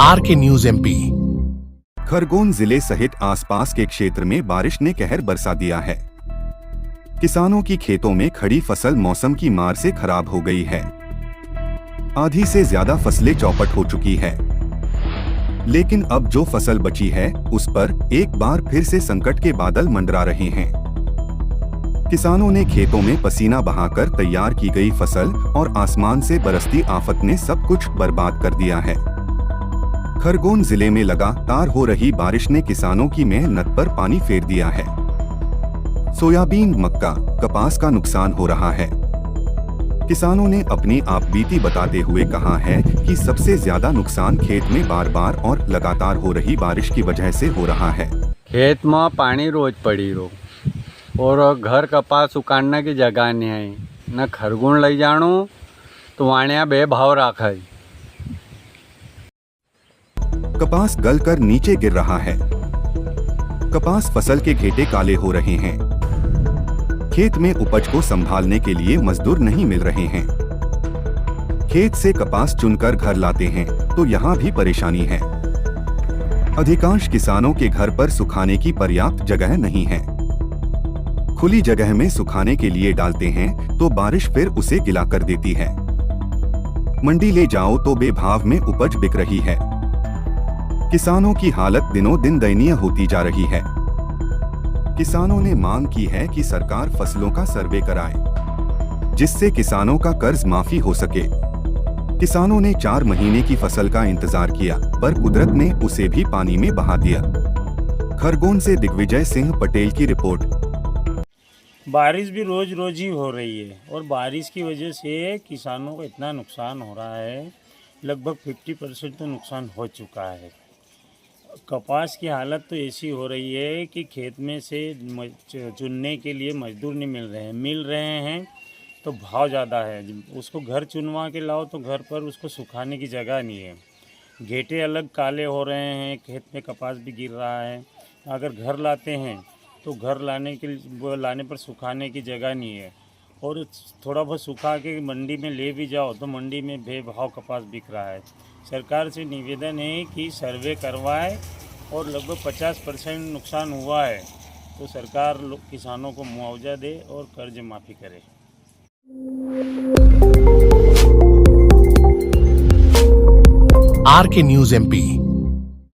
RK news MP। Khargone जिले सहित आसपास के क्षेत्र में बारिश ने कहर बरसा दिया है। किसानों की खेतों में खड़ी फसल मौसम की मार से खराब हो गई है। आधी से ज्यादा फसलें चौपट हो चुकी है। लेकिन अब जो फसल बची है उस पर एक बार फिर से संकट के बादल मंडरा रहे हैं। किसानों ने खेतों में पसीना बहाकर तैयार की गई फसल और आसमान से बरसती आफत ने सब कुछ बर्बाद कर दिया है। खरगोन जिले में लगातार हो रही बारिश ने किसानों की मेहनत पर पानी फेर दिया है। सोयाबीन, मक्का, कपास का नुकसान हो रहा है। किसानों ने अपनी आपबीती बताते हुए कहा है कि सबसे ज्यादा नुकसान खेत में बार बार और लगातार हो रही बारिश की वजह से हो रहा है। खेत में पानी रोज पड़ी रो और घर कपास उकाड़ने की जगह नहीं है। न खरगोन लई जाणू तो वाणिया बे भाव राखे। कपास गलकर नीचे गिर रहा है। कपास फसल के घेटे काले हो रहे हैं। खेत में उपज को संभालने के लिए मजदूर नहीं मिल रहे हैं। खेत से कपास चुनकर घर लाते हैं तो यहाँ भी परेशानी है। अधिकांश किसानों के घर पर सुखाने की पर्याप्त जगह नहीं है। खुली जगह में सुखाने के लिए डालते हैं तो बारिश फिर उसे गिला कर देती है। मंडी ले जाओ तो बेभाव में उपज बिक रही है। किसानों की हालत दिनों दिन दयनीय होती जा रही है। किसानों ने मांग की है कि सरकार फसलों का सर्वे कराए, जिससे किसानों का कर्ज माफी हो सके। किसानों ने 4 महीने की फसल का इंतजार किया, पर कुदरत ने उसे भी पानी में बहा दिया। खरगोन से दिग्विजय सिंह पटेल की रिपोर्ट। बारिश भी रोज रोज ही हो रही है और बारिश की वजह से किसानों को इतना नुकसान हो रहा है, लगभग 50% तो नुकसान हो चुका है। कपास की हालत तो ऐसी हो रही है कि खेत में से चुनने के लिए मजदूर नहीं मिल रहे हैं तो भाव ज़्यादा है। उसको घर चुनवा के लाओ तो घर पर उसको सुखाने की जगह नहीं है। घेटे अलग काले हो रहे हैं, खेत में कपास भी गिर रहा है। अगर घर लाते हैं तो घर लाने पर सुखाने की जगह नहीं है और थोड़ा बहुत सुखा के मंडी में ले भी जाओ तो मंडी में बेभाव कपास बिक रहा है। सरकार से निवेदन है कि सर्वे करवाए और लगभग 50% नुकसान हुआ है तो सरकार किसानों को मुआवजा दे और कर्ज माफ़ी करे। RK news MP।